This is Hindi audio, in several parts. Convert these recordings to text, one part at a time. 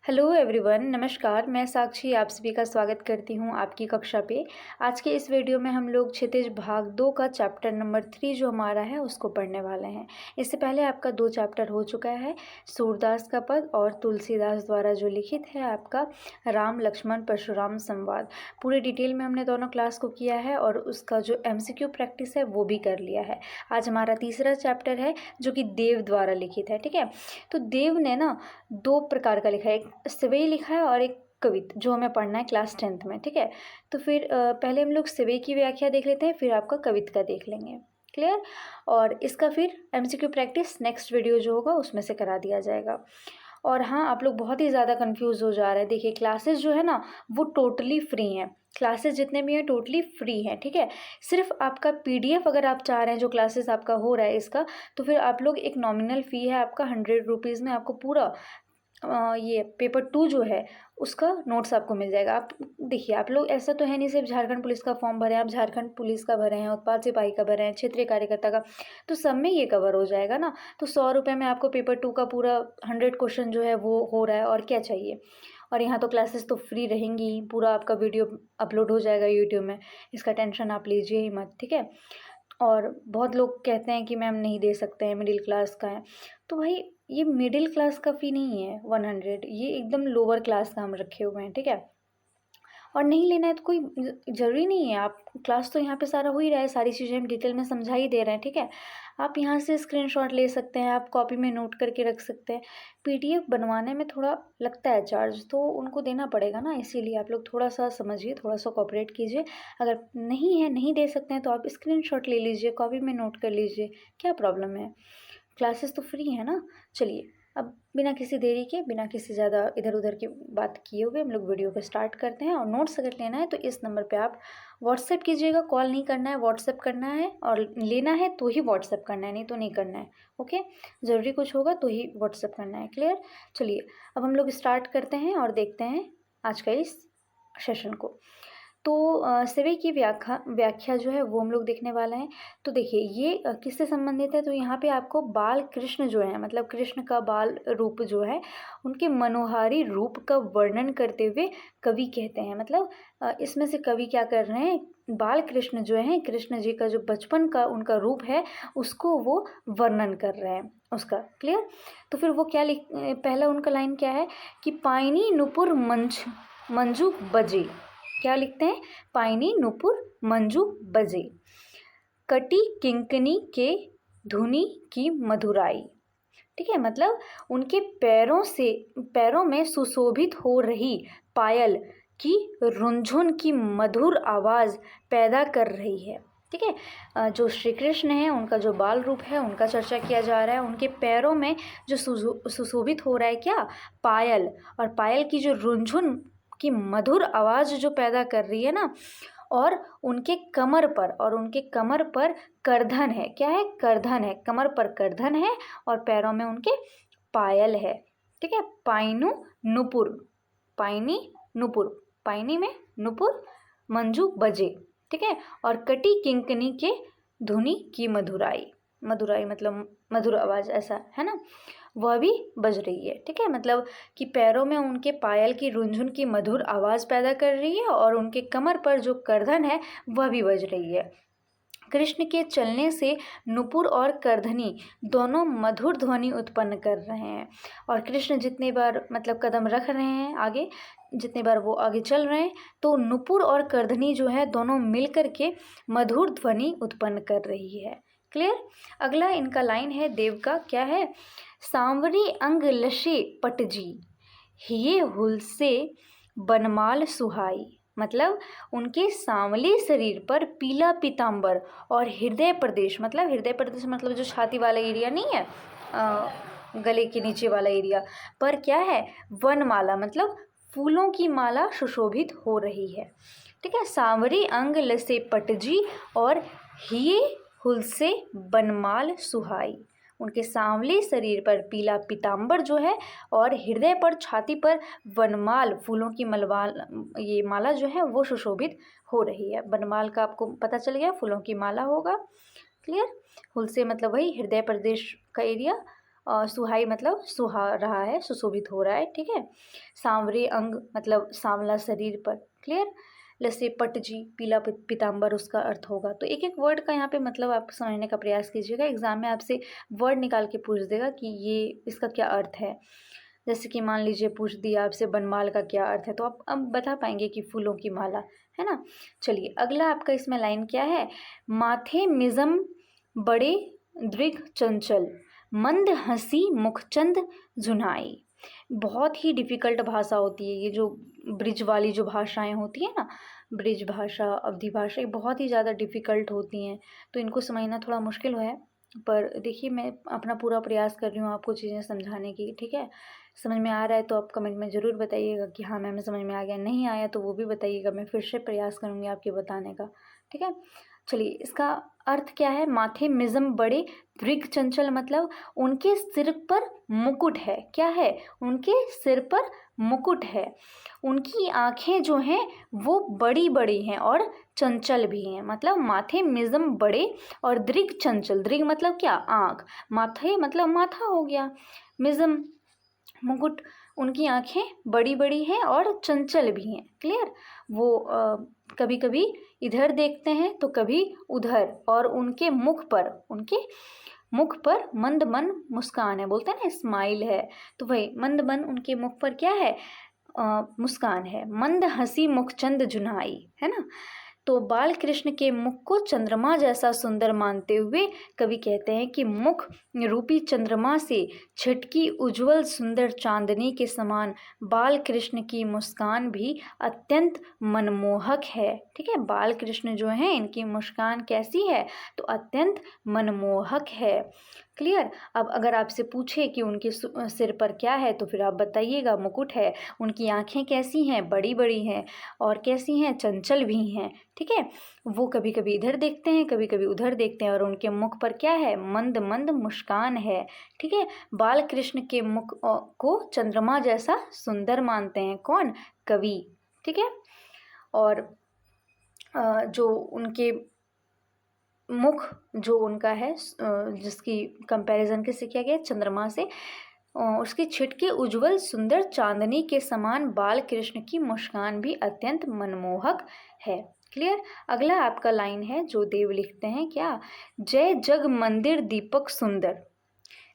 हेलो एवरीवन, नमस्कार। मैं साक्षी आप सभी का स्वागत करती हूँ आपकी कक्षा पे। आज के इस वीडियो में हम लोग क्षितिज भाग 2 का चैप्टर नंबर 3 जो हमारा है उसको पढ़ने वाले हैं। इससे पहले आपका 2 चैप्टर हो चुका है, सूरदास का पद और तुलसीदास द्वारा जो लिखित है आपका राम लक्ष्मण परशुराम संवाद। पूरे डिटेल में हमने दोनों क्लास को किया है और उसका जो MCQ प्रैक्टिस है वो भी कर लिया है। आज हमारा तीसरा चैप्टर है जो कि देव द्वारा लिखित है। ठीक है, तो देव ने ना 2 प्रकार का लिखा है, एक सेवई लिखा है और एक कवित, जो हमें पढ़ना है क्लास 10th में। ठीक है, तो फिर पहले हम लोग सेवई की व्याख्या देख लेते हैं, फिर आपका कवित का देख लेंगे। क्लियर? और इसका फिर MCQ प्रैक्टिस नेक्स्ट वीडियो जो होगा उसमें से करा दिया जाएगा। और हाँ, आप लोग बहुत ही ज़्यादा कंफ्यूज हो जा रहे हैं। देखिए, क्लासेस जो है ना वो टोटली फ्री हैं। क्लासेस जितने भी हैं टोटली फ्री हैं। ठीक है, सिर्फ आपका PDF अगर आप चाह रहे हैं जो क्लासेस आपका हो रहा है इसका, तो फिर आप लोग एक नॉमिनल फ़ी है आपका 100 रुपीज़ में आपको पूरा ये पेपर 2 जो है उसका नोट्स आपको मिल जाएगा। आप देखिए, आप लोग ऐसा तो है नहीं सिर्फ झारखंड पुलिस का फॉर्म भरे हैं, आप झारखंड पुलिस का भरे हैं, उत्पाद सिपाही का भरे हैं, क्षेत्रीय कार्यकर्ता का, तो सब में ये कवर हो जाएगा ना। तो 100 रुपये में आपको पेपर 2 का पूरा 100 क्वेश्चन जो है वो हो रहा है, और क्या चाहिए। और यहाँ तो क्लासेस तो फ्री रहेंगी ही, पूरा आपका वीडियो अपलोड हो जाएगा यूट्यूब में, इसका टेंशन आप लीजिए ही मत। ठीक है, और बहुत लोग कहते हैं कि मैम नहीं दे सकते हैं, मिडिल क्लास का है। तो भाई, ये मिडिल क्लास का फ़ी नहीं है 100, ये एकदम लोअर क्लास का हम रखे हुए हैं। ठीक है, और नहीं लेना है तो कोई ज़रूरी नहीं है। आप क्लास तो यहाँ पे सारा हो ही रहा है, सारी चीज़ें हम डिटेल में समझा ही दे रहे हैं। ठीक है, आप यहाँ से स्क्रीनशॉट ले सकते हैं, आप कॉपी में नोट करके रख सकते हैं। PDF बनवाने में थोड़ा लगता है चार्ज, तो उनको देना पड़ेगा ना, इसीलिए आप लोग थोड़ा सा समझिए, थोड़ा सा कोऑपरेट कीजिए। अगर नहीं है, नहीं दे सकते हैं, तो आप स्क्रीनशॉट ले लीजिए, कॉपी में नोट कर लीजिए, क्या प्रॉब्लम है। क्लासेस तो फ्री है ना। चलिए, अब बिना किसी देरी के, बिना किसी ज़्यादा इधर उधर की बात किए हुए हम लोग वीडियो को स्टार्ट करते हैं। और नोट्स अगर लेना है तो इस नंबर पे आप व्हाट्सएप कीजिएगा, कॉल नहीं करना है, व्हाट्सएप करना है, और लेना है तो ही व्हाट्सएप करना है, नहीं तो नहीं करना है। ओके, ज़रूरी कुछ होगा तो ही व्हाट्सएप करना है। क्लियर? चलिए, अब हम लोग स्टार्ट करते हैं और देखते हैं आज का इस सेशन को। तो सेवई की व्याख्या जो है वो हम लोग देखने वाले हैं। तो देखिए, ये किससे संबंधित है, तो यहाँ पे आपको बाल कृष्ण जो है, मतलब कृष्ण का बाल रूप जो है, उनके मनोहारी रूप का वर्णन करते हुए कवि कहते हैं। मतलब इसमें से कवि क्या कर रहे हैं, बाल कृष्ण जो है, कृष्ण जी का जो बचपन का उनका रूप है उसको वो वर्णन कर रहे हैं उसका। क्लियर? तो फिर वो क्या पहला उनका लाइन क्या है कि पाइनी नुपुर मंजू बजे। क्या लिखते हैं? पाइनी नुपुर मंजू बजे, कटी किंकनी के धुनी की मधुराई। ठीक है, मतलब उनके पैरों में सुशोभित हो रही पायल की रुंझुन की मधुर आवाज़ पैदा कर रही है। ठीक है, जो श्री कृष्ण है उनका जो बाल रूप है उनका चर्चा किया जा रहा है। उनके पैरों में जो सुशोभित हो रहा है क्या? पायल, और पायल की जो रुंझुन की मधुर आवाज़ जो पैदा कर रही है ना, और उनके कमर पर करधन है। क्या है? करधन है, कमर पर करधन है और पैरों में उनके पायल है। ठीक है, पाइनु नुपुर, पाइनी नुपुर, पाइनी में नुपुर, मंजू बजे। ठीक है, और कटी किंकनी के धुनी की मधुराई, मधुराई मतलब मधुर आवाज़, ऐसा है ना, वह भी बज रही है। ठीक है, मतलब कि पैरों में उनके पायल की रुंझुन की मधुर आवाज़ पैदा कर रही है और उनके कमर पर जो करधन है वह भी बज रही है। कृष्ण के चलने से नुपुर और करधनी दोनों मधुर ध्वनि उत्पन्न कर रहे हैं। और कृष्ण जितने बार मतलब कदम रख रहे हैं आगे, जितने बार वो आगे चल रहे हैं, तो नुपुर और करधनी जो है दोनों मिलकर के मधुर ध्वनि उत्पन्न कर रही है। क्लियर? अगला इनका लाइन है देव का, क्या है? सांवरी अंग लशे पटजी, हिये हुलसे बनमाल सुहाई। मतलब उनके सांवले शरीर पर पीला पीताम्बर और हृदय प्रदेश, मतलब हृदय प्रदेश मतलब जो छाती वाला एरिया नहीं है, गले के नीचे वाला एरिया पर क्या है? वनमाला, मतलब फूलों की माला सुशोभित हो रही है। ठीक है, सांवरी अंग लसे पटजी और हिये हुलसे बनमाल सुहाई। उनके सांवले शरीर पर पीला पीताम्बर जो है और हृदय पर, छाती पर वनमाल, फूलों की मलवाल, ये माला जो है वो सुशोभित हो रही है। वनमाल का आपको पता चल गया, फूलों की माला होगा। क्लियर? हुलसे मतलब वही हृदय प्रदेश का एरिया, सुहाई मतलब सुहा रहा है, सुशोभित हो रहा है, ठीक है। सांवरे अंग मतलब सांवला शरीर पर, क्लियर। जैसे पटजी पीला पीताम्बर उसका अर्थ होगा। तो एक एक वर्ड का यहाँ पे मतलब आप समझने का प्रयास कीजिएगा। एग्जाम में आपसे वर्ड निकाल के पूछ देगा कि ये इसका क्या अर्थ है। जैसे कि मान लीजिए पूछ दिया आपसे बनमाल का क्या अर्थ है, तो आप अब बता पाएंगे कि फूलों की माला, है ना। चलिए अगला आपका इसमें लाइन क्या है, माथे मिज़म बड़े दृघ चंचल, मंद हंसी मुखचंद जुनाई। बहुत ही डिफ़िकल्ट भाषा होती है ये जो ब्रिज वाली जो भाषाएं होती हैं ना, ब्रिज भाषा अवधि भाषा, ये बहुत ही ज़्यादा डिफ़िकल्ट होती हैं, तो इनको समझना थोड़ा मुश्किल है। पर देखिए मैं अपना पूरा प्रयास कर रही हूँ आपको चीज़ें समझाने की, ठीक है। समझ में आ रहा है तो आप कमेंट में ज़रूर बताइएगा कि हाँ मैम समझ में आ गया, नहीं आया तो वो भी बताइएगा, मैं फिर से प्रयास करूँगी आपके बताने का, ठीक है। चलिए इसका अर्थ क्या है, माथे मिज़म बड़े दृघ चंचल मतलब उनके सिर पर मुकुट है, क्या है, उनके सिर पर मुकुट है। उनकी आँखें जो हैं वो बड़ी बड़ी हैं और चंचल भी हैं, मतलब माथे मिज़म बड़े और दृघ चंचल, दृघ मतलब क्या, आँख, माथे मतलब माथा हो गया, मिज़म मुकुट, उनकी आँखें बड़ी बड़ी हैं और चंचल भी हैं, क्लियर। वो कभी कभी इधर देखते हैं तो कभी उधर, और उनके मुख पर मंद मन मुस्कान है, बोलते हैं ना स्माइल है, तो वही मंद मन उनके मुख पर क्या है, मुस्कान है। मंद हंसी मुखचंद जुनाई, है ना। तो बाल कृष्ण के मुख को चंद्रमा जैसा सुंदर मानते हुए कवि कहते हैं कि मुख रूपी चंद्रमा से छिटकी उज्जवल सुंदर चांदनी के समान बाल कृष्ण की मुस्कान भी अत्यंत मनमोहक है, ठीक है। बाल कृष्ण जो हैं इनकी मुस्कान कैसी है, तो अत्यंत मनमोहक है, क्लियर। अब अगर आपसे पूछे कि उनके सिर पर क्या है तो फिर आप बताइएगा मुकुट है। उनकी आँखें कैसी हैं, बड़ी बड़ी हैं, और कैसी हैं, चंचल भी हैं, ठीक है। वो कभी कभी इधर देखते हैं कभी कभी उधर देखते हैं, और उनके मुख पर क्या है, मंद मंद मुस्कान है, ठीक है। बाल कृष्ण के मुख को चंद्रमा जैसा सुंदर मानते हैं, कौन, कवि, ठीक है। और जो उनके मुख जो उनका है जिसकी कंपैरिजन किससे किया गया, चंद्रमा से, उसकी छिटके उज्जवल सुंदर चांदनी के समान बाल कृष्ण की मुस्कान भी अत्यंत मनमोहक है, क्लियर। अगला आपका लाइन है जो देव लिखते हैं क्या, जय जग मंदिर दीपक सुंदर,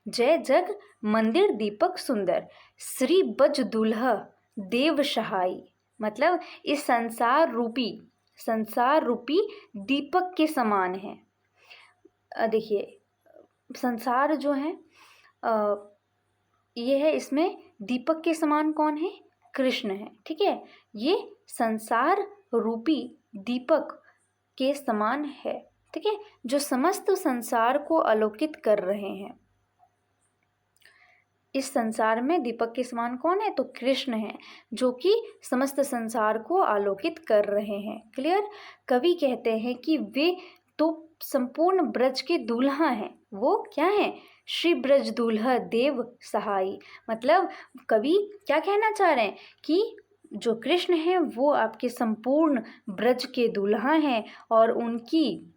जय जग मंदिर दीपक सुंदर, श्री बज दुल्हा देव सहाई, मतलब इस संसार रूपी दीपक के समान है। देखिए संसार जो है ये है, इसमें दीपक के समान कौन है, कृष्ण है, ठीक है। ये संसार रूपी दीपक के समान है, ठीक है, जो समस्त संसार को आलोकित कर रहे हैं। इस संसार में दीपक के समान कौन है, तो कृष्ण है, जो कि समस्त संसार को आलोकित कर रहे हैं, क्लियर। कवि कहते हैं कि वे तो संपूर्ण ब्रज के दूल्हा हैं, वो क्या हैं, श्री ब्रज दूल्हा देव सहाई, मतलब कवि क्या कहना चाह रहे हैं कि जो कृष्ण हैं वो आपके संपूर्ण ब्रज के दूल्हा हैं, और उनकी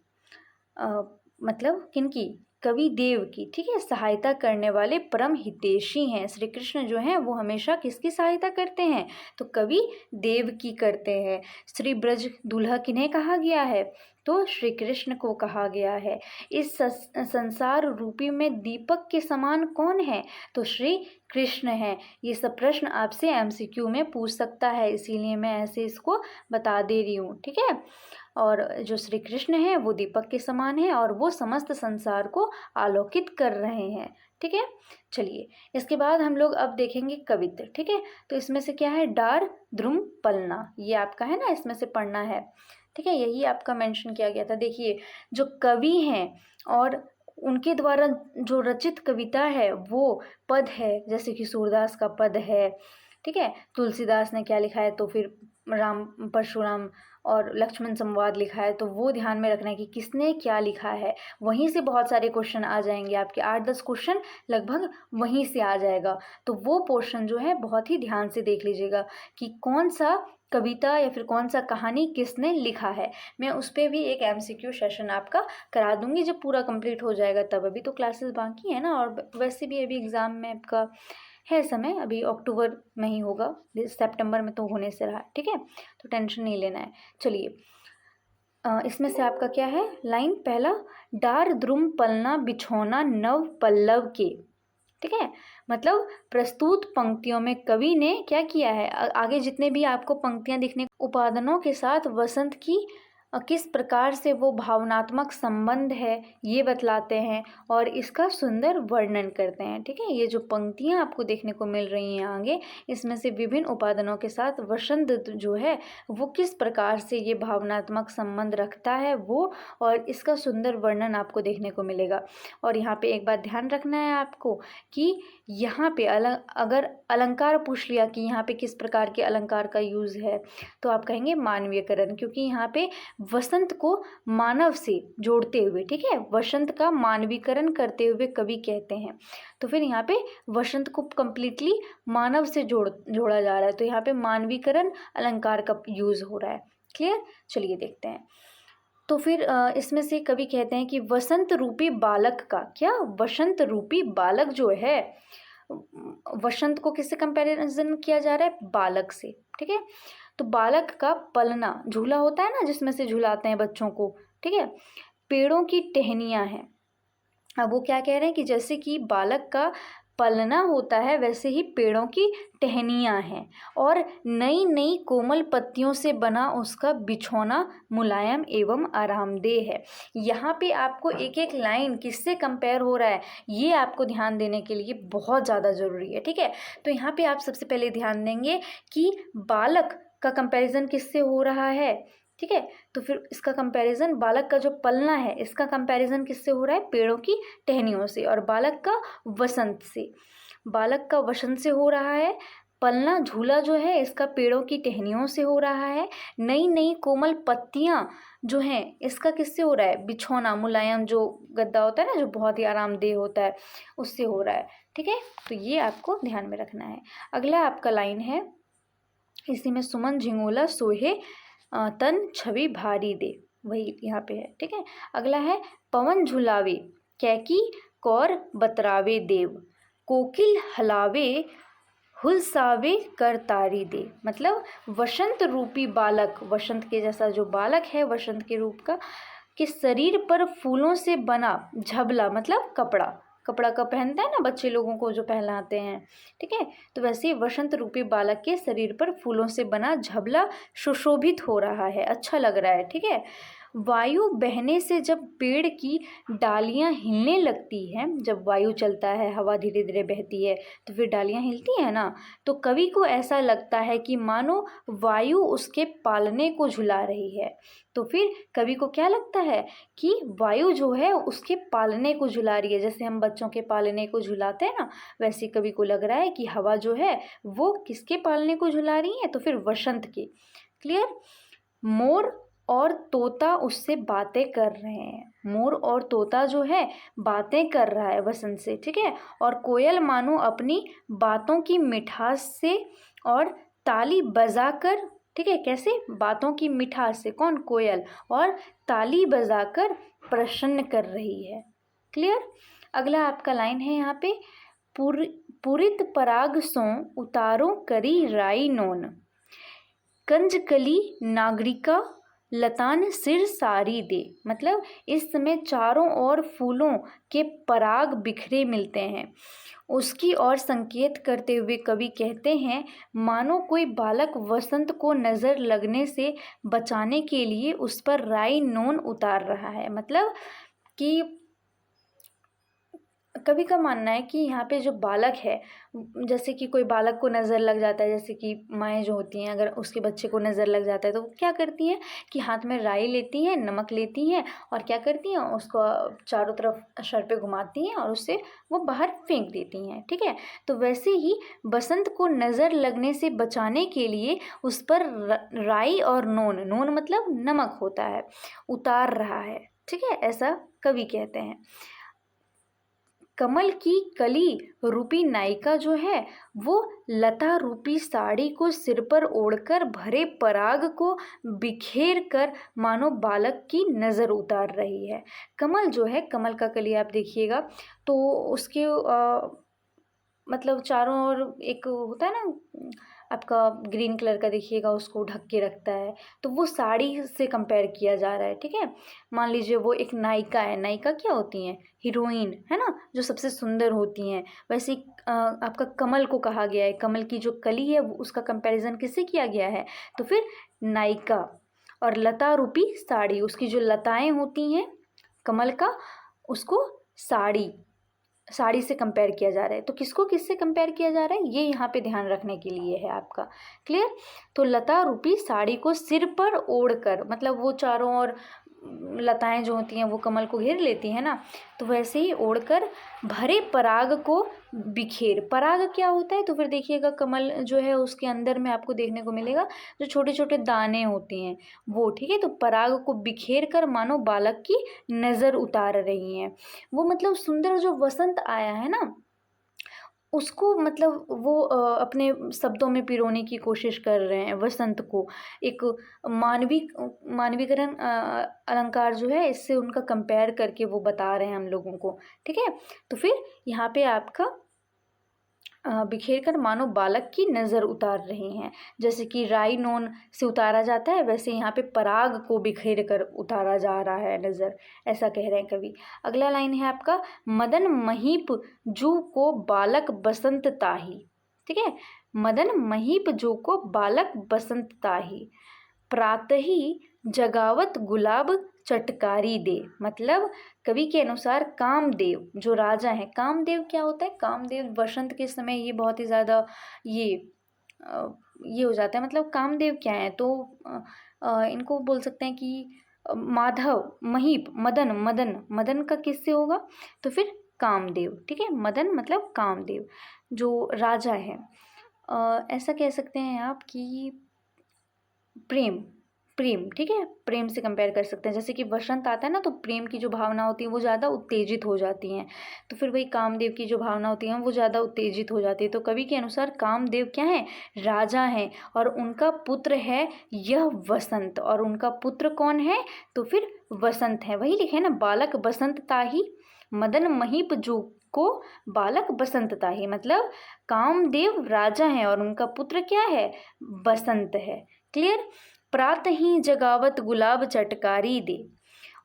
मतलब किनकी, कवि देव की, ठीक है, सहायता करने वाले परम हितैषी हैं। श्री कृष्ण जो हैं वो हमेशा किसकी सहायता करते हैं, तो कवि देव की करते हैं। श्री ब्रज दूल्हा किन्हें कहा गया है, तो श्री कृष्ण को कहा गया है। इस संसार रूपी में दीपक के समान कौन है, तो श्री कृष्ण है। ये सब प्रश्न आपसे एमसीक्यू में पूछ सकता है, इसीलिए मैं ऐसे इसको बता दे रही हूँ, ठीक है। और जो श्री कृष्ण है वो दीपक के समान है, और वो समस्त संसार को आलोकित कर रहे हैं, ठीक है। चलिए इसके बाद हम लोग अब देखेंगे कवित्र, ठीक है। तो इसमें से क्या है, डार द्रुम पलना, ये आपका है ना, इसमें से पढ़ना है, ठीक है, यही आपका मेंशन किया गया था। देखिए जो कवि हैं और उनके द्वारा जो रचित कविता है वो पद है, जैसे कि सूरदास का पद है, ठीक है। तुलसीदास ने क्या लिखा है, तो फिर राम परशुराम और लक्ष्मण संवाद लिखा है, तो वो ध्यान में रखना है कि किसने क्या लिखा है। वहीं से बहुत सारे क्वेश्चन आ जाएंगे, आपके 8-10 क्वेश्चन लगभग वहीं से आ जाएगा। तो वो पोर्शन जो है बहुत ही ध्यान से देख लीजिएगा कि कौन सा कविता या फिर कौन सा कहानी किसने लिखा है। मैं उस पर भी एक MCQ सेशन आपका करा दूंगी जब पूरा कंप्लीट हो जाएगा तब। अभी तो क्लासेस बाकी है ना, और वैसे भी अभी एग्ज़ाम में आपका है समय, अभी अक्टूबर में ही होगा, सितंबर में तो होने से रहा, ठीक है। तो टेंशन नहीं लेना है। चलिए, इसमें से आपका क्या है लाइन पहला, डार द्रुम पलना बिछौना नव पल्लव के, ठीक है। मतलब प्रस्तुत पंक्तियों में कवि ने क्या किया है, आगे जितने भी आपको पंक्तियां दिखने, उपादानों के साथ वसंत की किस प्रकार से वो भावनात्मक संबंध है ये बतलाते हैं और इसका सुंदर वर्णन करते हैं, ठीक है। ये जो पंक्तियां आपको देखने को मिल रही हैं आगे, इसमें से विभिन्न उपादानों के साथ वसंत जो है वो किस प्रकार से ये भावनात्मक संबंध रखता है वो, और इसका सुंदर वर्णन आपको देखने को मिलेगा। और यहाँ पे एक बात ध्यान रखना है आपको कि यहाँ पे अगर अलंकार पूछ लिया कि यहाँ पे किस प्रकार के अलंकार का यूज़ है, तो आप कहेंगे मानवीयकरण, क्योंकि यहाँ पे वसंत को मानव से जोड़ते हुए, ठीक है, वसंत का मानवीकरण करते हुए कवि कहते हैं। तो फिर यहाँ पे वसंत को कंप्लीटली मानव से जोड़ा जा रहा है, तो यहाँ पे मानवीकरण अलंकार का यूज़ हो रहा है। क्लियर। चलिए देखते हैं। तो फिर इसमें से कवि कहते हैं कि वसंत रूपी बालक का, क्या वसंत रूपी बालक जो है, वसंत को किससे कंपैरिजन किया जा रहा है, बालक से, ठीक है। तो बालक का पलना, झूला होता है ना जिसमें से झुलाते हैं बच्चों को, ठीक है, पेड़ों की टहनियाँ हैं। अब वो क्या कह रहे हैं कि जैसे कि बालक का पलना होता है वैसे ही पेड़ों की टहनियाँ हैं, और नई नई कोमल पत्तियों से बना उसका बिछौना मुलायम एवं आरामदेह है। यहाँ पे आपको एक एक लाइन किससे कंपेयर हो रहा है ये आपको ध्यान देने के लिए बहुत ज़्यादा ज़रूरी है, ठीक है। तो यहाँ पे आप सबसे पहले ध्यान देंगे कि बालक का कंपैरिजन किससे हो रहा है, ठीक है। तो फिर इसका कंपैरिजन, बालक का जो पलना है इसका कंपैरिजन किससे हो रहा है, पेड़ों की टहनियों से, और बालक का वसंत से, बालक का वसंत से हो रहा है। पलना झूला जो है इसका पेड़ों की टहनियों से हो रहा है। नई नई कोमल पत्तियां जो हैं इसका किससे हो रहा है, बिछौना मुलायम जो गद्दा होता है ना जो बहुत ही आरामदेह होता है उससे हो रहा है, ठीक है। तो ये आपको ध्यान में रखना है। अगला आपका लाइन है, इसी में सुमन झिंगोला सोहे तन छवि भारी दे, वही यहाँ पे है, ठीक है। अगला है, पवन झुलावे कैकी कौर बतरावे देव, कोकिल हलावे हुलसावे कर तारी दे। मतलब वसंत रूपी बालक, वसंत के जैसा जो बालक है वसंत के रूप का, कि शरीर पर फूलों से बना झबला, मतलब कपड़ा, कपड़ा का पहनता है ना बच्चे लोगों को जो पहनाते हैं, ठीक है। तो वैसे ही वसंत रूपी बालक के शरीर पर फूलों से बना झबला सुशोभित हो रहा है, अच्छा लग रहा है, ठीक है। वायु बहने से जब पेड़ की डालियां हिलने लगती हैं, जब वायु चलता है, हवा धीरे धीरे बहती है तो फिर डालियां हिलती हैं ना, तो कवि को ऐसा लगता है कि मानो वायु उसके पालने को झुला रही है। तो फिर कवि को क्या लगता है कि वायु जो है उसके पालने को झुला रही है, जैसे हम बच्चों के पालने को झुलाते हैं ना, वैसे कवि को लग रहा है कि हवा जो है वो किसके पालने को झुला रही है, तो फिर वसंत के। क्लियर। मोर और तोता उससे बातें कर रहे हैं, मोर और तोता जो है बातें कर रहा है वसंत से, ठीक है। और कोयल मानो अपनी बातों की मिठास से और ताली बजाकर, ठीक है, कैसे, बातों की मिठास से, कौन, कोयल, और ताली बजाकर प्रसन्न कर रही है। क्लियर। अगला आपका लाइन है यहाँ पे, पुरित पराग सो उतारो करी राई नोन, कंजकली नागरिका लतान सिर सारी दे। मतलब इस समय चारों ओर फूलों के पराग बिखरे मिलते हैं, उसकी ओर संकेत करते हुए कवि कहते हैं मानो कोई बालक वसंत को नज़र लगने से बचाने के लिए उस पर राई नोन उतार रहा है। मतलब कि कवि का मानना है कि यहाँ पे जो बालक है, जैसे कि कोई बालक को नज़र लग जाता है, जैसे कि माएँ जो होती हैं अगर उसके बच्चे को नज़र लग जाता है तो वो क्या करती हैं कि हाथ में राई लेती हैं, नमक लेती हैं और क्या करती हैं, उसको चारों तरफ सर पे घुमाती हैं और उससे वो बाहर फेंक देती हैं। ठीक है, तो वैसे ही बसंत को नज़र लगने से बचाने के लिए उस पर राई और नून, नून मतलब नमक होता है, उतार रहा है। ठीक है, ऐसा कवि कहते हैं। कमल की कली रूपी नायिका जो है वो लता रूपी साड़ी को सिर पर ओढ़कर भरे पराग को बिखेर कर मानो बालक की नज़र उतार रही है। कमल जो है, कमल का कली आप देखिएगा तो उसके मतलब चारों ओर एक होता है ना आपका ग्रीन कलर का, देखिएगा उसको ढक के रखता है, तो वो साड़ी से कंपेयर किया जा रहा है। ठीक है, मान लीजिए वो एक नायिका है, नायिका क्या होती हैं, हीरोइन है ना, जो सबसे सुंदर होती हैं। वैसे आपका कमल को कहा गया है, कमल की जो कली है वो उसका कंपैरिजन किससे किया गया है, तो फिर नायिका। और लता रूपी साड़ी, उसकी जो लताएं होती हैं कमल का, उसको साड़ी, साड़ी से कंपेयर किया जा रहा है। तो किसको किससे कंपेयर किया जा रहा है, ये यहाँ पे ध्यान रखने के लिए है आपका। क्लियर। तो लता रूपी साड़ी को सिर पर ओढ़कर, मतलब वो चारों ओर लताएं जो होती हैं वो कमल को घेर लेती हैं ना, तो वैसे ही ओढ़कर भरे पराग को बिखेर, पराग क्या होता है, तो फिर देखिएगा कमल जो है उसके अंदर में आपको देखने को मिलेगा जो छोटे छोटे दाने होते हैं वो। ठीक है, तो पराग को बिखेर कर मानो बालक की नज़र उतार रही हैं वो। मतलब सुंदर जो वसंत आया है ना, उसको मतलब वो अपने शब्दों में पिरोने की कोशिश कर रहे हैं वसंत को। एक मानवीकरण अलंकार जो है, इससे उनका कंपेयर करके वो बता रहे हैं हम लोगों को। ठीक है, तो फिर यहाँ पे आपका बिखेर कर मानो बालक की नज़र उतार रही हैं। जैसे कि राई नून से उतारा जाता है, वैसे यहाँ पे पराग को बिखेर कर उतारा जा रहा है नज़र, ऐसा कह रहे हैं कवि। अगला लाइन है आपका, मदन महीप जू को बालक बसंत ताही। ठीक है, मदन महीप जू को बालक बसंत ताही, प्रातही जगावत गुलाब चटकारी दे। मतलब कवि के अनुसार कामदेव जो राजा हैं, कामदेव क्या होता है, कामदेव वसंत के समय ये बहुत ही ज़्यादा ये हो जाता है। मतलब कामदेव क्या है, तो इनको बोल सकते हैं कि माधव, महीप, मदन, मदन, मदन का किससे होगा, तो फिर कामदेव। ठीक है, मदन मतलब कामदेव जो राजा है। ऐसा कह सकते हैं आप कि प्रेम, प्रेम। ठीक है, प्रेम से कंपेयर कर सकते हैं। जैसे कि वसंत आता है ना, तो प्रेम की जो भावना होती है वो ज़्यादा उत्तेजित हो जाती हैं, तो फिर वही कामदेव की जो भावना होती है वो ज़्यादा उत्तेजित हो जाती है। तो कवि के अनुसार कामदेव क्या है, राजा हैं, और उनका पुत्र है यह वसंत। और उनका पुत्र कौन है, तो फिर वसंत है। वही लिखे ना, बालक बसंत ताही, मदन महीप जू को बालक बसंत ताही। मतलब कामदेव राजा हैं और उनका पुत्र क्या है, बसंत है। क्लियर। प्रात ही जगावत गुलाब चटकारी दे,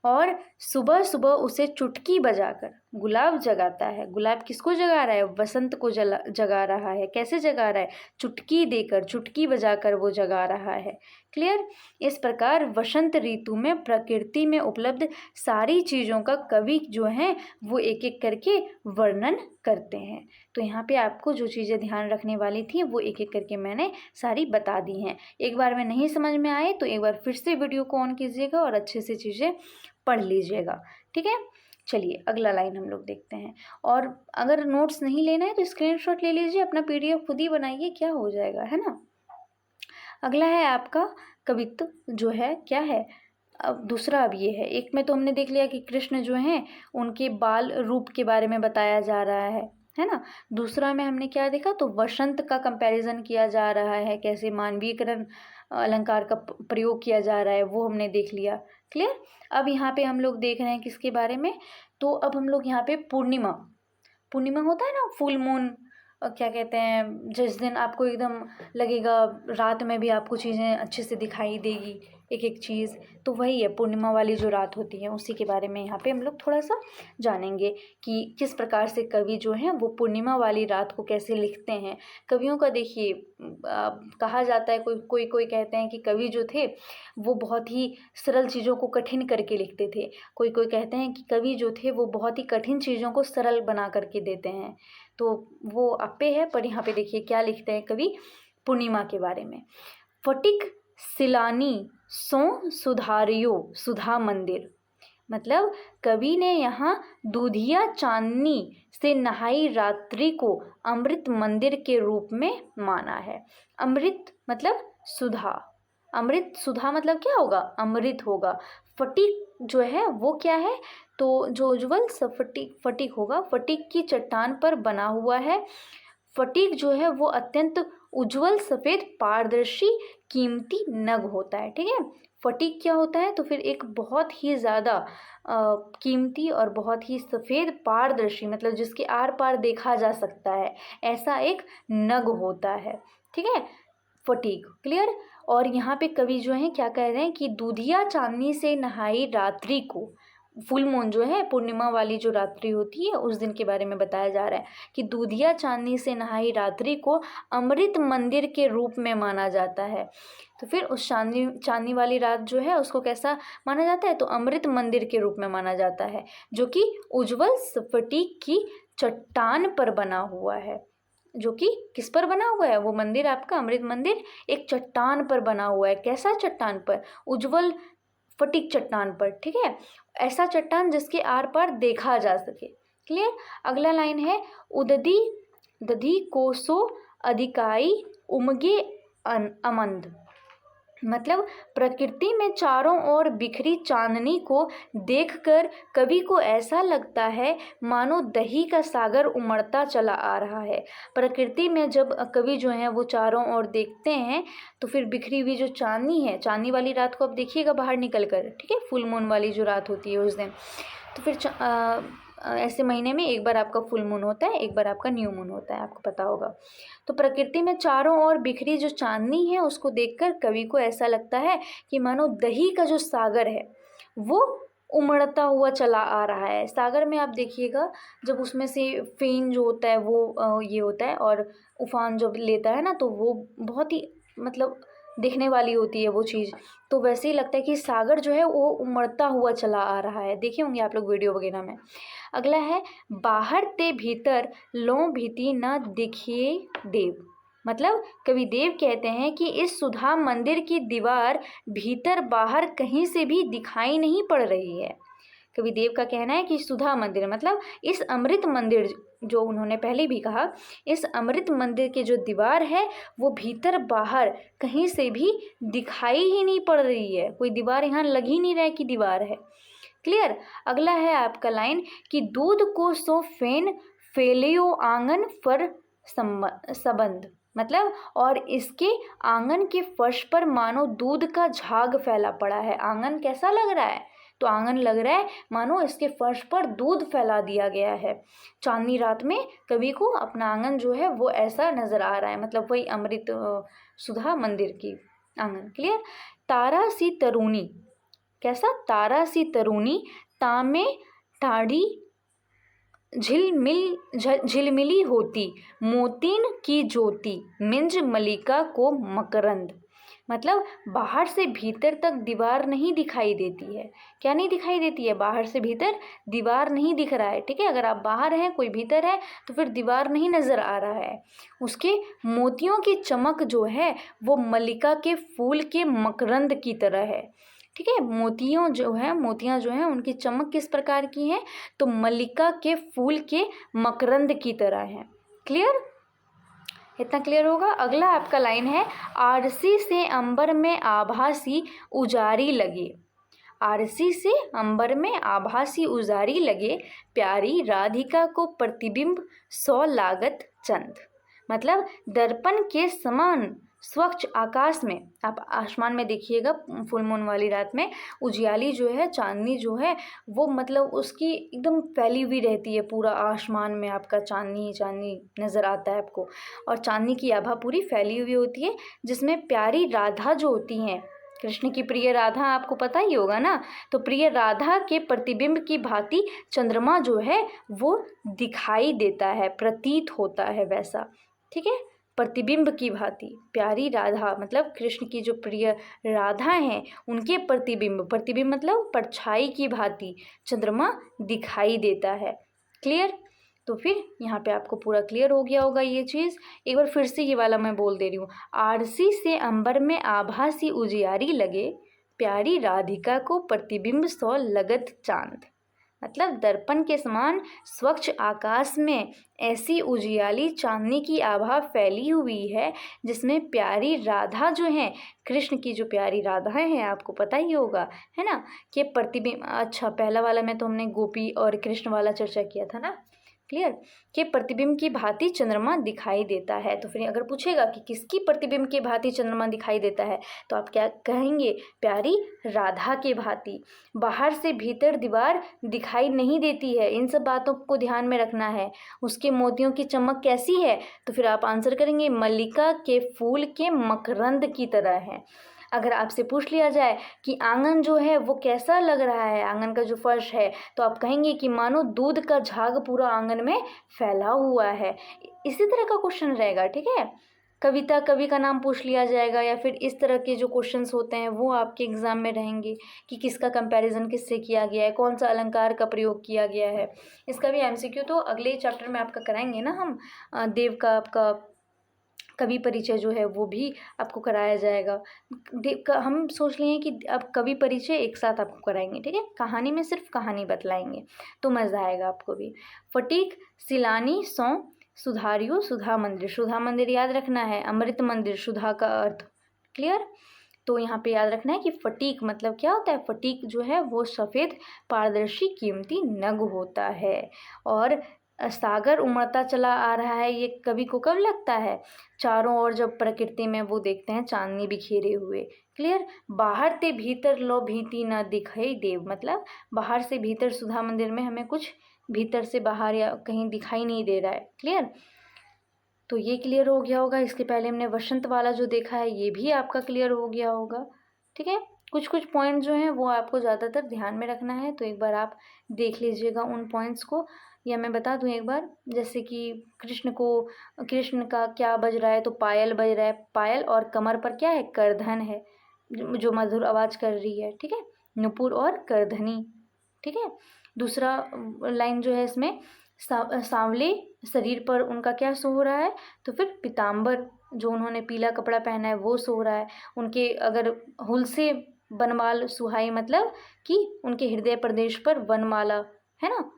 और सुबह सुबह उसे चुटकी बजाकर, गुलाब जगाता है, गुलाब किसको जगा रहा है, वसंत को जगा रहा है। कैसे जगा रहा है, चुटकी देकर, चुटकी बजाकर वो जगा रहा है। क्लियर। इस प्रकार वसंत ऋतु में प्रकृति में उपलब्ध सारी चीज़ों का कवि जो हैं वो एक एक करके वर्णन करते हैं। तो यहाँ पे आपको जो चीज़ें ध्यान रखने वाली थी वो एक एक करके मैंने सारी बता दी हैं। एक बार में नहीं समझ में आए तो एक बार फिर से वीडियो को ऑन कीजिएगा और अच्छे से चीज़ें पढ़ लीजिएगा। ठीक है, चलिए अगला लाइन हम लोग देखते हैं। और अगर नोट्स नहीं लेना है तो स्क्रीनशॉट ले लीजिए, अपना पीडीएफ खुद ही बनाइए, क्या हो जाएगा, है ना। अगला है आपका कवित्व जो है, क्या है, अब दूसरा अब ये है। एक में तो हमने देख लिया कि कृष्ण जो हैं उनके बाल रूप के बारे में बताया जा रहा है ना। दूसरा में हमने क्या देखा, तो वसंत का कंपैरिजन किया जा रहा है, कैसे मानवीकरण अलंकार का प्रयोग किया जा रहा है वो हमने देख लिया। क्लियर। अब यहाँ पे हम लोग देख रहे हैं किसके बारे में, तो अब हम लोग यहाँ पे पूर्णिमा, पूर्णिमा होता है ना, फुल मून क्या कहते हैं, जिस दिन आपको एकदम लगेगा रात में भी आपको चीज़ें अच्छे से दिखाई देगी, एक एक चीज़, तो वही है पूर्णिमा वाली जो रात होती है, उसी के बारे में यहाँ पे हम लोग थोड़ा सा जानेंगे कि किस प्रकार से कवि जो हैं वो पूर्णिमा वाली रात को कैसे लिखते हैं। कवियों का देखिए कहा जाता है, कोई कहते हैं कि कवि जो थे वो बहुत ही सरल चीज़ों को कठिन करके लिखते थे, कोई कहते हैं कि कवि जो थे वो बहुत ही कठिन चीज़ों को सरल बना करके देते हैं। तो वो आपे है, पर यहाँ पे देखिए क्या लिखते हैं कवि पूर्णिमा के बारे में। फटिक सिलानी सो सुधारियो सुधा मंदिर, मतलब कवि ने यहाँ दूधिया चांदनी से नहाई रात्रि को अमृत मंदिर के रूप में माना है। अमृत मतलब सुधा, अमृत सुधा मतलब क्या होगा, अमृत होगा। फटिक जो है वो क्या है, तो जो उज्ज्वल फटिक होगा, फटिक की चट्टान पर बना हुआ है। फटिक जो है वो अत्यंत उज्ज्वल सफ़ेद पारदर्शी कीमती नग होता है। ठीक है, फटिक क्या होता है, तो फिर एक बहुत ही ज़्यादा कीमती और बहुत ही सफ़ेद पारदर्शी, मतलब जिसके आर पार देखा जा सकता है, ऐसा एक नग होता है। ठीक है, फटीक, क्लियर। और यहाँ पे कवि जो हैं क्या कह रहे हैं कि दूधिया चांदनी से नहाई रात्रि को, फुल मून जो है पूर्णिमा वाली जो रात्रि होती है उस दिन के बारे में बताया जा रहा है कि दूधिया चांदनी से नहाई रात्रि को अमृत मंदिर के रूप में माना जाता है। तो फिर उस चांदनी वाली रात जो है उसको कैसा माना जाता है, तो अमृत मंदिर के रूप में माना जाता है, जो कि उज्ज्वल स्फटिक की चट्टान पर बना हुआ है। जो कि किस पर बना हुआ है, वो मंदिर आपका अमृत मंदिर एक चट्टान पर बना हुआ है। कैसा चट्टान पर, उज्ज्वल फटिक चट्टान पर। ठीक है, ऐसा चट्टान जिसके आर पार देखा जा सके। क्लियर। अगला लाइन है, उददी दधी कोसो अधिकाई उमगे अमंद, मतलब प्रकृति में चारों ओर बिखरी चांदनी को देखकर कवि को ऐसा लगता है मानो दही का सागर उमड़ता चला आ रहा है। प्रकृति में जब कवि जो हैं वो चारों ओर देखते हैं तो फिर बिखरी हुई जो चांदनी है, चांदनी वाली रात को आप देखिएगा बाहर निकल कर, ठीक है, फुल मून वाली जो रात होती है उस दिन, तो फिर ऐसे महीने में एक बार आपका फुल मून होता है, एक बार आपका न्यू मून होता है, आपको पता होगा। तो प्रकृति में चारों ओर बिखरी जो चांदनी है उसको देखकर कवि को ऐसा लगता है कि मानो दही का जो सागर है वो उमड़ता हुआ चला आ रहा है। सागर में आप देखिएगा जब उसमें से फेन जो होता है वो ये होता है, और उफान जब लेता है ना तो वो बहुत ही मतलब देखने वाली होती है वो चीज़। तो वैसे ही लगता है कि सागर जो है वो उमड़ता हुआ चला आ रहा है, देखे होंगे आप लोग वीडियो वगैरह में। अगला है, बाहर ते भीतर लो भीति न दिखिए देव, मतलब कवि देव कहते हैं कि इस सुधा मंदिर की दीवार भीतर बाहर कहीं से भी दिखाई नहीं पड़ रही है। कवि देव का कहना है कि सुधा मंदिर मतलब इस अमृत मंदिर, जो उन्होंने पहले भी कहा, इस अमृत मंदिर की जो दीवार है वो भीतर बाहर कहीं से भी दिखाई ही नहीं पड़ रही है, कोई दीवार यहाँ लग ही नहीं रहा है कि दीवार है। क्लियर। अगला है आपका लाइन कि दूध को सो फेन फेलियो आंगन पर संबंध, मतलब और इसके आंगन के फर्श पर मानो दूध का झाग फैला पड़ा है। आंगन कैसा लग रहा है, तो आंगन लग रहा है मानो इसके फर्श पर दूध फैला दिया गया है। चांदनी रात में कवि को अपना आंगन जो है वो ऐसा नजर आ रहा है, मतलब वही अमृत सुधा मंदिर की आंगन। क्लियर। तारा सी तरुणी, कैसा, तारा सी तरुणी तामे ठाड़ी झिलमिली होती मोतीन की ज्योति मिंज मलिका को मकरंद, मतलब बाहर से भीतर तक दीवार नहीं दिखाई देती है। क्या नहीं दिखाई देती है, बाहर से भीतर दीवार नहीं दिख रहा है। ठीक है, अगर आप बाहर हैं कोई भीतर है तो फिर दीवार नहीं नज़र आ रहा है। उसके मोतियों की चमक जो है वो मल्लिका के फूल के मकरंद की तरह है। ठीक है, मोतियां जो हैं उनकी चमक किस प्रकार की है, तो मल्लिका के फूल के मकरंद की तरह है। क्लियर, इतना क्लियर होगा। अगला आपका लाइन है, आरसी से अंबर में आभासी उजारी लगे, आरसी से अंबर में आभासी उजारी लगे प्यारी राधिका को प्रतिबिंब 100 लागत चंद, मतलब दर्पण के समान स्वच्छ आकाश में, आप आसमान में देखिएगा फुल मून वाली रात में उजियाली जो है, चांदनी जो है वो मतलब उसकी एकदम फैली हुई रहती है, पूरा आसमान में आपका चांदनी चांदनी नज़र आता है आपको। और चांदनी की आभा पूरी फैली हुई होती है, जिसमें प्यारी राधा जो होती हैं, कृष्ण की प्रिय राधा आपको पता ही होगा ना, तो प्रिय राधा के प्रतिबिंब की भांति चंद्रमा जो है वो दिखाई देता है, प्रतीत होता है वैसा, ठीक है। प्रतिबिंब की भांति प्यारी राधा मतलब कृष्ण की जो प्रिय राधा हैं उनके प्रतिबिंब, प्रतिबिंब मतलब परछाई की भांति चंद्रमा दिखाई देता है। क्लियर? तो फिर यहाँ पे आपको पूरा क्लियर हो गया होगा ये चीज़। एक बार फिर से ये वाला मैं बोल दे रही हूँ। आरसी से अंबर में आभा सी उजियारी लगे, प्यारी राधिका को प्रतिबिंब सो लगत चांद। मतलब दर्पण के समान स्वच्छ आकाश में ऐसी उजियाली चांदनी की आभा फैली हुई है, जिसमें प्यारी राधा जो हैं, कृष्ण की जो प्यारी राधाएं हैं आपको पता ही होगा, है ना, कि प्रतिबिंब। अच्छा, पहला वाला में तो हमने गोपी और कृष्ण वाला चर्चा किया था ना, क्लियर, कि प्रतिबिंब की भांति चंद्रमा दिखाई देता है। तो फिर अगर पूछेगा कि किसकी प्रतिबिंब की भांति चंद्रमा दिखाई देता है, तो आप क्या कहेंगे? प्यारी राधा के भांति। बाहर से भीतर दीवार दिखाई नहीं देती है, इन सब बातों को ध्यान में रखना है। उसके मोतियों की चमक कैसी है? तो फिर आप आंसर करेंगे मल्लिका के फूल के मकरंद की तरह है। अगर आपसे पूछ लिया जाए कि आंगन जो है वो कैसा लग रहा है, आंगन का जो फर्श है, तो आप कहेंगे कि मानो दूध का झाग पूरा आंगन में फैला हुआ है। इसी तरह का क्वेश्चन रहेगा, ठीक है। कविता, कवि का नाम पूछ लिया जाएगा, या फिर इस तरह के जो क्वेश्चंस होते हैं वो आपके एग्जाम में रहेंगे कि किसका कंपैरिजन किससे किया गया है, कौन सा अलंकार का प्रयोग किया गया है। इसका भी एमसीक्यू तो अगले चैप्टर में आपका कराएंगे ना हम। देव का आपका कवि परिचय जो है वो भी आपको कराया जाएगा। हम सोच लिए हैं कि अब कवि परिचय एक साथ आपको कराएंगे, ठीक है। कहानी में सिर्फ कहानी बतलाएंगे तो मज़ा आएगा आपको भी। फटीक सिलानी सौ सुधारियो सुधा मंदिर, सुधा मंदिर याद रखना है, अमृत मंदिर, सुधा का अर्थ। क्लियर? तो यहाँ पे याद रखना है कि फटीक मतलब क्या होता है। फटीक जो है वो सफ़ेद पारदर्शी कीमती नग होता है। और सागर उमड़ता चला आ रहा है, ये कवि को कब लगता है? चारों ओर जब प्रकृति में वो देखते हैं चांदनी बिखेरे हुए। क्लियर? बाहर ते भीतर लो भीति न दिखाई देव, मतलब बाहर से भीतर सुधा मंदिर में हमें कुछ भीतर से बाहर या कहीं दिखाई नहीं दे रहा है। क्लियर? तो ये क्लियर हो गया होगा। इसके पहले हमने वसंत वाला जो देखा है ये भी आपका क्लियर हो गया होगा, ठीक है। कुछ कुछ पॉइंट जो हैं वो आपको ज़्यादातर ध्यान में रखना है, तो एक बार आप देख लीजिएगा उन पॉइंट्स को। या मैं बता दूं एक बार, जैसे कि कृष्ण का क्या बज रहा है, तो पायल बज रहा है, पायल, और कमर पर क्या है? करधन है जो मधुर आवाज़ कर रही है, ठीक है, नुपुर और करधनी, ठीक है। दूसरा लाइन जो है इसमें सांवले शरीर पर उनका क्या सो हो रहा है, तो फिर पीताम्बर जो उन्होंने पीला कपड़ा पहना है वो सो रहा है। उनके अगर हुल से बनमाल सुहाई, मतलब कि उनके हृदय प्रदेश पर वनमाला है ना,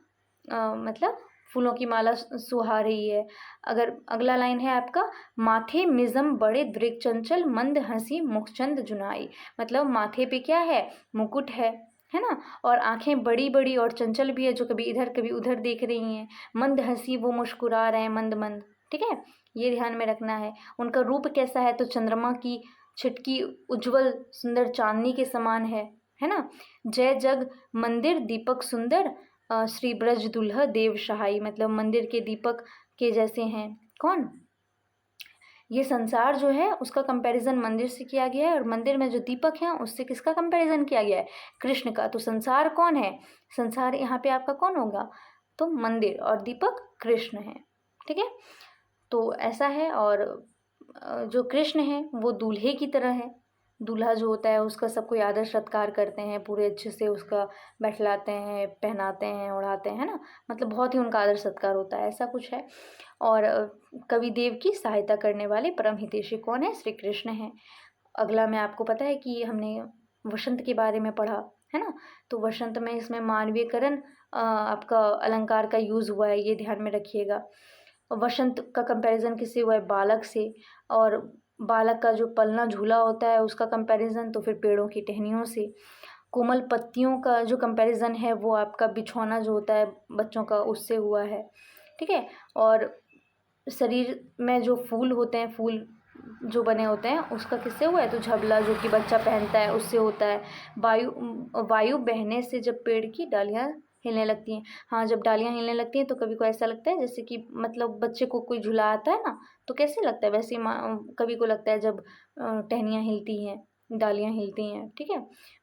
मतलब फूलों की माला सुहा रही है। अगर अगला लाइन है आपका, माथे मिजम बड़े दृग चंचल मंद हंसी मुखचंद जुनाई, मतलब माथे पे क्या है? मुकुट है ना, और आंखें बड़ी बड़ी और चंचल भी है, जो कभी इधर कभी उधर देख रही हैं। मंद हंसी, वो मुस्कुरा रहे हैं मंद मंद, ठीक है, ये ध्यान में रखना है। उनका रूप कैसा है? तो चंद्रमा की छिटकी उज्जवल सुंदर चांदनी के समान है ना। जय जग मंदिर दीपक सुंदर श्री ब्रज दुल्हा देव सहाय, मतलब मंदिर के दीपक के जैसे हैं। कौन? ये संसार जो है उसका कंपैरिजन मंदिर से किया गया है, और मंदिर में जो दीपक हैं उससे किसका कंपैरिजन किया गया है? कृष्ण का। तो संसार कौन है? संसार यहाँ पे आपका कौन होगा? तो मंदिर, और दीपक कृष्ण है, ठीक है। तो ऐसा है। और जो कृष्ण है वो दूल्हे की तरह है। दूल्हा जो होता है उसका सब कोई आदर सत्कार करते हैं, पूरे अच्छे से उसका बैठलाते हैं, पहनाते हैं, उड़ाते हैं ना, मतलब बहुत ही उनका आदर सत्कार होता है, ऐसा कुछ है। और कवि देव की सहायता करने वाले परम हितैषी कौन है? श्री कृष्ण है। अगला में आपको पता है कि हमने वसंत के बारे में पढ़ा है ना, तो वसंत में इसमें मानवीयकरण आपका अलंकार का यूज़ हुआ है, ये ध्यान में रखिएगा। वसंत का कंपैरिजन किससे हुआ है? बालक से। और बालक का जो पलना झूला होता है उसका कंपैरिजन तो फिर पेड़ों की टहनियों से। कोमल पत्तियों का जो कंपैरिजन है वो आपका बिछौना जो होता है बच्चों का उससे हुआ है, ठीक है। और शरीर में जो फूल होते हैं, फूल जो बने होते हैं उसका किससे हुआ है, तो झबला जो कि बच्चा पहनता है उससे होता है। वायु बहने से जब पेड़ की डालियाँ हिलने लगती हैं। हाँ, जब डालियाँ हिलने लगती हैं तो कभी को ऐसा लगता है जैसे कि मतलब बच्चे को कोई झुलाता है ना, तो कैसे लगता है वैसे ही कभी को लगता है जब टहनियाँ हिलती हैं, डालियाँ हिलती हैं। ठीक है।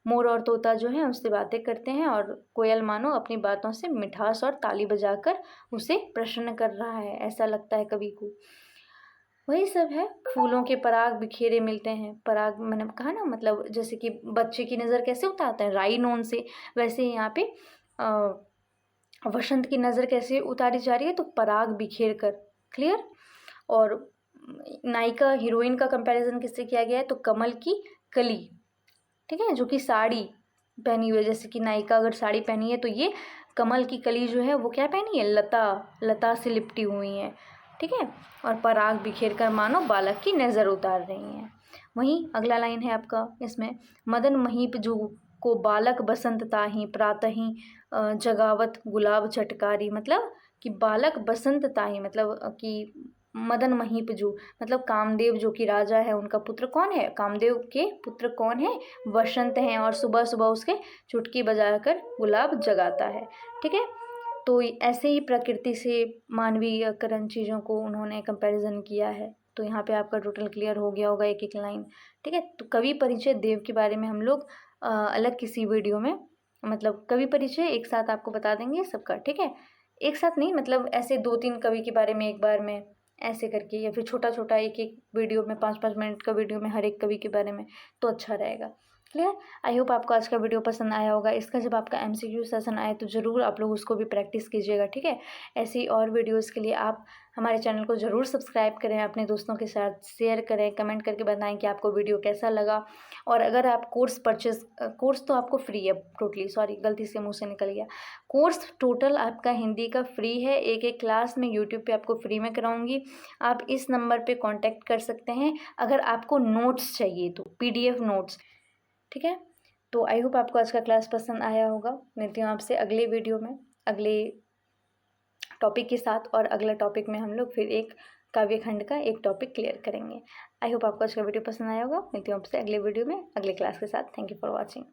मोर और तोता जो है उससे बातें करते हैं और कोयल मानो अपनी बातों से मिठास और ताली बजाकर उसे प्रसन्न कर रहा है, ऐसा लगता है कवि को। वही सब है। फूलों के पराग बिखेरे मिलते हैं। पराग मैंने कहा ना, मतलब जैसे कि बच्चे की नज़र कैसे उतारते हैं राई नोन से, वैसे ही यहाँ पे वसंत की नज़र कैसे उतारी जा रही है, तो पराग बिखेर कर। क्लियर। और नायिका हीरोइन का कंपैरिजन किससे किया गया है, तो कमल की कली। ठीक है, जो कि साड़ी पहनी हुई है। जैसे कि नायिका अगर साड़ी पहनी है तो ये कमल की कली जो है वो क्या पहनी है, लता से लिपटी हुई है। ठीक है। और पराग बिखेर कर मानो बालक की नज़र उतार रही हैं। वहीं अगला लाइन है आपका इसमें, मदन महीप जो को बालक बसंत ताही प्रातही जगावत गुलाब झटकारी। मतलब कि बालक बसंत ताही, मतलब कि मदन महीपजू मतलब कामदेव जो कि राजा है उनका पुत्र कौन है, कामदेव के पुत्र कौन है, वसंत हैं। और सुबह सुबह उसके चुटकी बजाकर गुलाब जगाता है। ठीक है। तो ऐसे ही प्रकृति से मानवीयकरण चीज़ों को उन्होंने कंपैरिजन किया है। तो यहाँ पे आपका टोटल क्लियर हो गया होगा एक एक लाइन। ठीक है। तो कवि परिचय देव के बारे में हम लोग अलग किसी वीडियो में, मतलब कवि परिचय एक साथ आपको बता देंगे सबका। ठीक है। एक साथ नहीं, मतलब ऐसे 2-3 कवि के बारे में एक बार में ऐसे करके, या फिर छोटा छोटा एक एक वीडियो में 5-5 मिनट का वीडियो में हर एक कवि के बारे में, तो अच्छा रहेगा। क्लियर। आई होप आपको आज का वीडियो पसंद आया होगा। इसका जब आपका MCQ सेशन आए तो ज़रूर आप लोग उसको भी प्रैक्टिस कीजिएगा। ठीक है। ऐसी और वीडियोस के लिए आप हमारे चैनल को ज़रूर सब्सक्राइब करें, अपने दोस्तों के साथ शेयर करें, कमेंट करके बताएं कि आपको वीडियो कैसा लगा। और अगर आप कोर्स तो आपको फ्री है टोटली, सॉरी गलती से मुँह से निकल गया, कोर्स टोटल आपका हिंदी का फ्री है। एक एक क्लास में यूट्यूब पे आपको फ्री में कराऊंगी। आप इस नंबर पे कांटेक्ट कर सकते हैं अगर आपको नोट्स चाहिए तो, PDF नोट्स। ठीक है। तो आई होप आपको आज का क्लास पसंद आया होगा। मिलती हूँ आपसे अगले वीडियो में अगले टॉपिक के साथ, और अगला टॉपिक में हम लोग फिर एक काव्य खंड का एक टॉपिक क्लियर करेंगे। आई होप आपको आज का वीडियो पसंद आया होगा। मिलती हूँ आपसे अगले वीडियो में अगले क्लास के साथ। Thank you for watching.